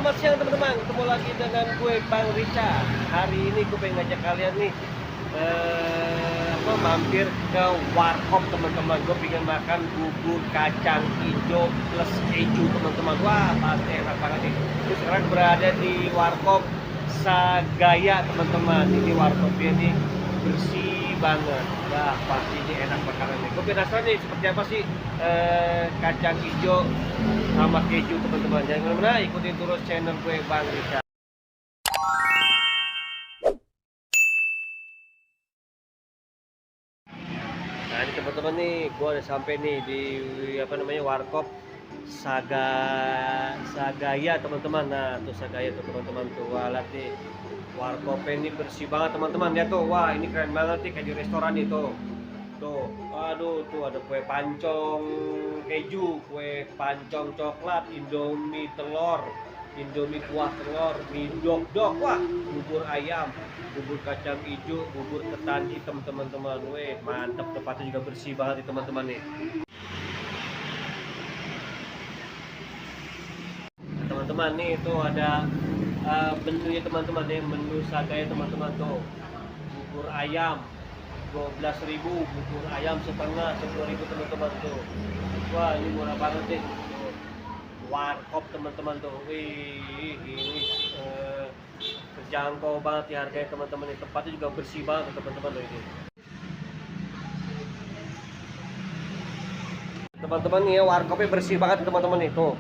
Selamat siang teman-teman, ketemu lagi dengan gue Bang Rica. Hari ini gue pengen ngajak kalian nih mampir ke warkop teman-teman. Gue pengen makan bubur kacang hijau plus keju teman-teman. Wah pasti enak banget nih. Gue sekarang berada di warkop Sagaya teman-teman. Ini warkopnya nih bersih banget. Wah pasti ini enak makanan nih. Gue penasaran nih seperti apa sih kacang hijau sama keju teman-teman. Jangan kemana-mana, ikutin terus channel gue Bang Rica. Nah ini teman-teman nih, gue udah sampai nih di warkop Sagaya teman-teman. Nah tuh Sagaya tuh teman-teman tuh, wah lihat nih warkopnya ini bersih banget teman-teman ya tuh. Wah ini keren banget nih, kayak di restoran itu. Tuh, aduh tuh ada kue pancong keju, kue pancong coklat, indomie telur, indomie kuah telur, mie dok-dok, wah bubur ayam, bubur kacang hijau, bubur ketan hitam teman-teman. Weh mantap, tempatnya juga bersih banget nih teman-teman nih. Teman-teman nih itu ada menunya teman-teman nih, menu Sagaya teman-teman tuh. Bubur ayam 12.000, bubur ayam setengah 10.000 teman-teman tuh. Wah ini murah banget nih. Warkop teman-teman tuh. Wih ini terjangkau banget ya harganya teman-teman. Tempatnya juga bersih banget teman-teman tuh ini. Teman-teman nih ya, warkopnya bersih banget teman-teman itu.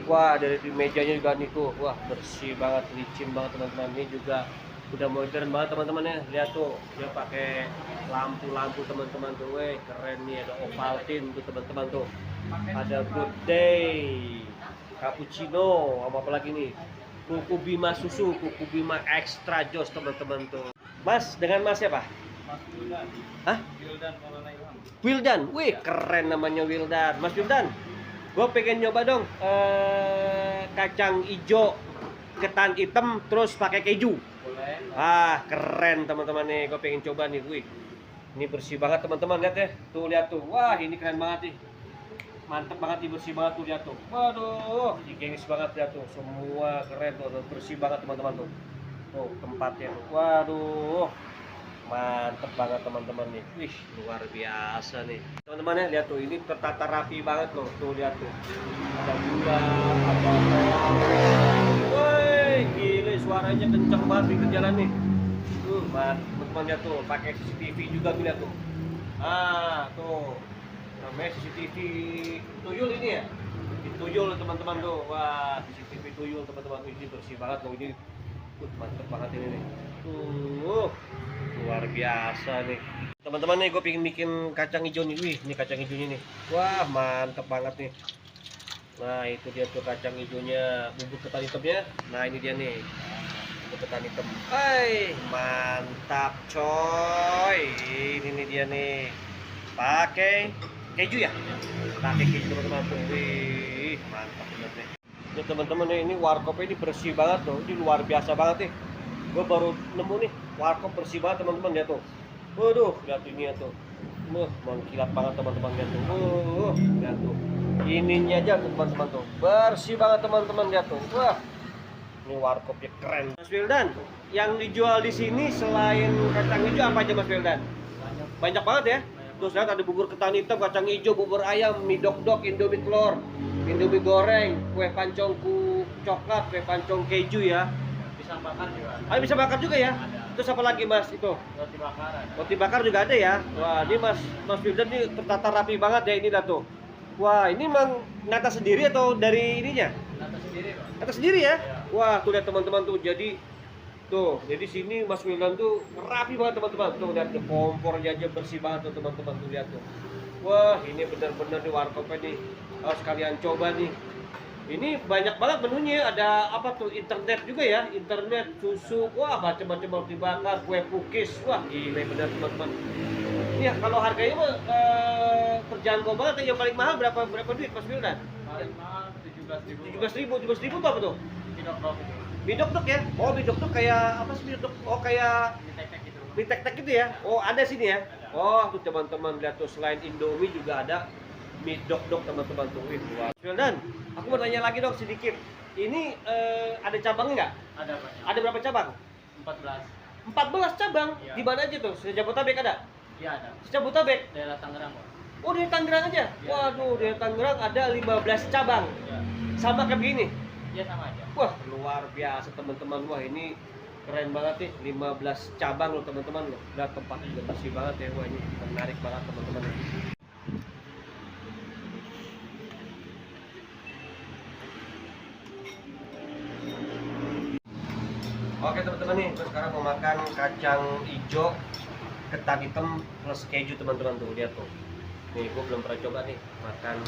Wah dari di mejanya juga nih tuh, wah bersih banget, licin banget teman-teman. Ini juga udah modern banget teman-teman ya. Lihat tuh dia pakai lampu-lampu teman-teman tuh. Weh keren nih, ada Ovaltine tuh teman-teman tuh. Ada Good Day, cappuccino, sama apa lagi nih, kuku bima susu, kuku bima extra jos teman-teman tuh. Mas, dengan mas siapa? Mas Wildan. Hah? Wildan Maulana Ilham. Wildan, wih keren namanya Wildan. Mas Wildan, gue pengen nyoba dong kacang hijau ketan hitam terus pakai keju. Boleh. Ah keren teman-teman nih, gue pengen coba nih. Wih ini bersih banget teman-teman, lihat ya tuh, lihat tuh, wah ini keren banget nih, mantep banget nih, bersih banget tuh, lihat tuh, waduh higienis banget, lihat tuh semua keren tuh, bersih banget teman-teman tuh. Tuh tempatnya tuh, waduh mantep banget teman-teman nih. Wih luar biasa nih teman-teman ya, lihat tuh ini tertata rapi banget loh. Tuh lihat tuh ada gula, ada woi gile suaranya kenceng banget di jalan nih. Tuh teman-teman lihat tuh, pakai CCTV juga tuh, lihat tuh. Ah tuh namanya CCTV tuyul ini ya, di tuyul teman-teman tuh. Wah CCTV tuyul teman-teman, ini bersih banget loh ini. Mantep banget ini nih. Tuh luar biasa nih teman-teman nih. Gue pengen bikin kacang hijau nih. Wih ini kacang hijaunya nih, wah mantep banget nih. Nah itu dia tuh kacang hijaunya, bubur ketan hitamnya. Nah ini dia nih bubur ketan hitam. Hai mantap coy, ini nih dia nih, pakai keju ya, pakai keju teman-teman tuh. Wih mantap banget nih. Ini teman-teman ini warkopnya ini bersih banget loh, ini luar biasa banget nih. Gue baru nemu nih warkop bersih banget teman-teman, lihat tuh. Waduh lihat ini ya tuh, mengkilat banget teman-teman, lihat tuh. Lihat tuh ininya aja teman-teman tuh, bersih banget teman-teman, lihat tuh. Wah ini warkopnya keren. Mas Wildan, yang dijual di sini selain kacang hijau apa aja Mas Wildan? Banyak banget ya. Terus lihat ada bubur ketan hitam, kacang hijau, bubur ayam, mie dok-dok, indomie telur, indomie goreng, kue pancong coklat, kue pancong keju ya. Bisa bakar juga. Ah, bisa bakar juga ya? Ada. Terus apa lagi Mas itu? Roti bakar. Roti bakar juga ada ya? Wah, ini Mas Wildan ini tertata rapi banget ya, ini dah tuh. Wah, ini memang nata sendiri atau dari ininya? Nata sendiri, Pak. Nata sendiri ya? Wah, tuh lihat teman-teman tuh. Jadi sini Mas Wildan tuh rapi banget teman-teman. Tuh lihat tuh, kompornya aja bersih banget tuh teman-teman tuh, lihat tuh. Wah, ini benar-benar di warkopnya nih. Harus kalian coba nih. Ini banyak banget menunya, ada apa tuh, internet juga ya, internet, susu, wah macam-macam, roti bakar, kue pukis, wah gila benar teman-teman. Iya kalau harganya mah terjangkau banget ya. Yang paling mahal berapa duit Mas Wildan? Paling mahal 17.000. 17.000 tuh apa tuh? Bidok-dok itu. Bidok-dok ya? Oh bidok-dok kayak apa sih bidok-dok? Oh kayak mie tek-tek gitu. Mie tek-tek gitu ya? Oh ada sini ya? Ada. Oh tuh teman-teman lihat tuh, selain Indomie juga ada mie dok-dok teman-teman tuh. Wih, Wildan, aku mau tanya lagi dong sedikit. Ini ada cabangnya nggak? Ada Pak. Ada berapa cabang? 14. 14 cabang. Iya. Di mana aja tuh? Sejabotabek ada? Iya ada. Sejabotabek. Daerah Tangerang Pak. Oh, dari Tangerang aja. Iya. Waduh, dari Tangerang ada 15 cabang. Iya. Sama kayak begini. Iya sama aja. Wah, luar biasa teman-teman. Wah, ini keren banget nih. 15 cabang loh teman-teman loh. Udah tempatnya juga bersih banget ya. Wah, ini menarik banget teman-teman. Oke teman-teman nih, terus sekarang mau makan kacang hijau ketan hitam plus keju teman-teman tuh, lihat tuh. Nih, gue belum pernah coba nih makan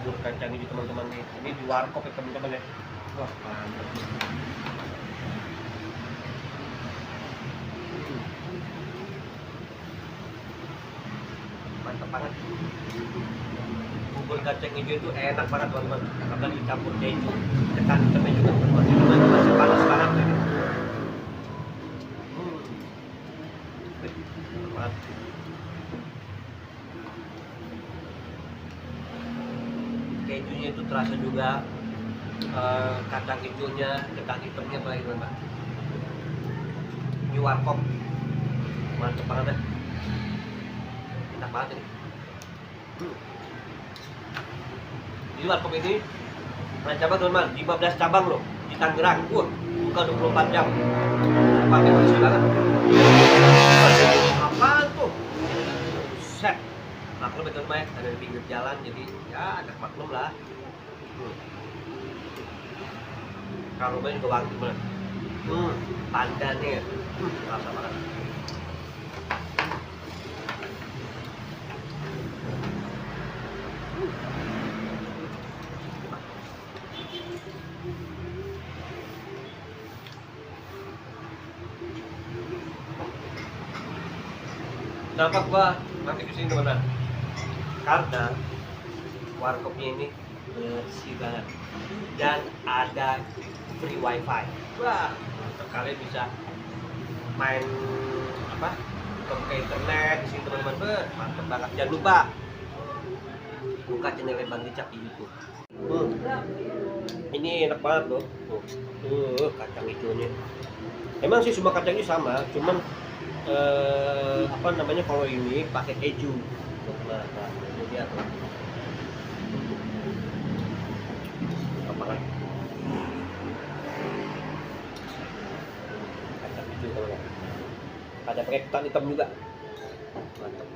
bubur kacang hijau teman-teman nih. Ini di warkop ya teman-teman ya. Wah, mantap. Mantap banget. Bubur kacang hijau itu enak banget teman-teman. Karena dicampur keju, ketan hitamnya juga teman-teman. Ini masih panas banget ini. Banget. Kejunya itu terasa juga, kacang hijaunya, ketan hitamnya apalagi teman-teman. Ini warkop, mantep banget deh. Enak banget ini. Di warkop ini banyak cabang teman-teman, 15 cabang loh di Tangerang. Wah, buka 24 jam. Tempatnya bersih banget. Apaan tuh? Set. Maklum ya teman-teman, ada di pinggir jalan jadi ya agak maklum lah. Kalau juga wangi banget. Pandannya rasa banget. Kenapa gua nanti kesini teman-teman? Karena warkopnya ini bersih banget dan ada free wifi. Wah, kalian bisa main apa? Ke internet di sini teman-teman. Mantap banget. Jangan lupa buka channel Bang Dicak di YouTube. Ini enak banget loh. Kacang hijaunya. Emang sih semua kacang hijau sama, cuman apa namanya, kalau ini pakai keju. Nah, ini dia tuh. Apa kan? Kacang hijau kalau ya. Ada pakai ketan hitam juga. Mantap.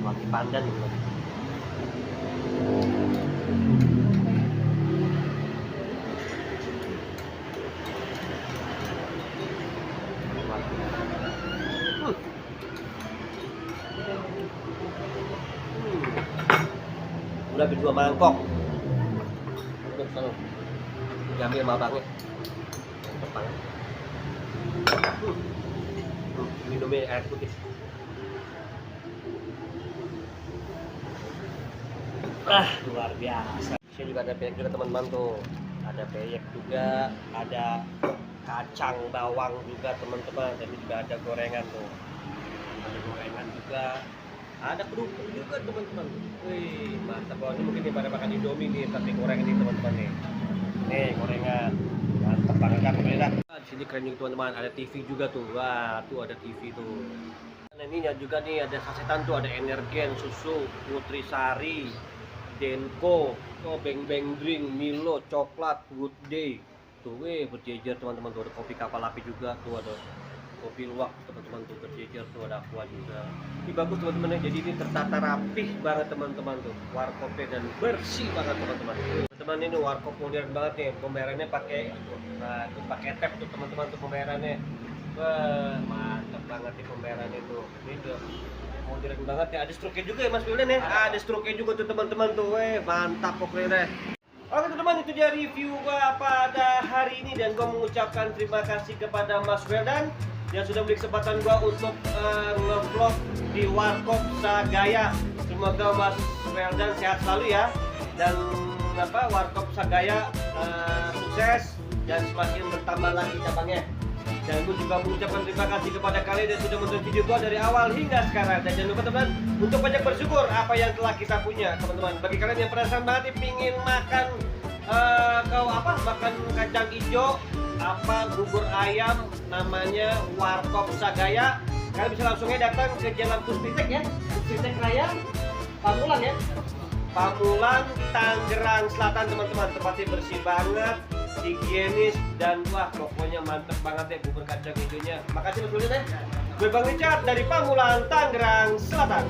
Mati pandan gitu. Udah habis 2 mangkok. Terus sana. Diambil sama abangnya. Mantap banget. Minumnya air putih. Luar biasa. Saya juga ada peyek juga teman-teman tuh. Ada peyek juga, ada kacang bawang juga teman-teman, dan juga ada gorengan tuh. Ada gorengan juga. Ada kerupuk juga teman-teman. Wih, mantap banget. Ini mungkin pada makan Indomie nih, tapi gorengan ini teman-teman nih. Nih, gorengan. Mantap banget kan pemirsa. Di sini keren juga teman-teman, ada TV juga tuh. Wah, tuh ada TV tuh. Nah, ini juga nih ada sasetan tuh, ada Energen, susu, Nutrisari, Denko, Beng Beng Drink, Milo, coklat, Good Day. Tuh, berjejer teman-teman tuh, ada kopi kapal api juga tuh, ada kopi luwak teman-teman tuh berjejer tuh, ada aqua juga. Ini bagus teman-teman ya, jadi ini tertata rapih banget teman-teman tuh, warkopnya, dan bersih banget teman-teman. Teman ini warkop modern banget nih, pembayarannya pakai, nah itu pakai tap tuh teman-teman tuh pembayarannya. Wah, mantap banget nih pembayarannya tuh. Ini udah modern banget ya, ada stroke juga ya Mas Wildan ya, ada stroke juga tuh teman-teman tuh, mantap pokoknya. Oke teman-teman, itu dia review gua pada hari ini, dan gua mengucapkan terima kasih kepada Mas Wildan yang sudah beri kesempatan gua untuk nge-vlog di Warkop Sagaya. Semoga Mas Wildan sehat selalu ya, dan Warkop Sagaya sukses dan semakin bertambah lagi cabangnya. Dan gue juga mengucapkan terima kasih kepada kalian yang sudah menonton video gue dari awal hingga sekarang. Dan jangan lupa teman-teman untuk banyak bersyukur apa yang telah kita punya, teman-teman. Bagi kalian yang penasaran banget pingin makan makan kacang hijau, bubur ayam, namanya Warkop Sagaya. Kalian bisa langsungnya datang ke Jalan Puspitek ya, Puspitek Raya, Pamulang ya, Pamulang, Tangerang Selatan teman-teman. Tempatnya bersih banget, higienis, dan wah pokoknya mantep banget ya bubur kacang hijaunya. Makasih Mas Bulit ya. Gue Bang Richard dari Pamulang, Tangerang Selatan.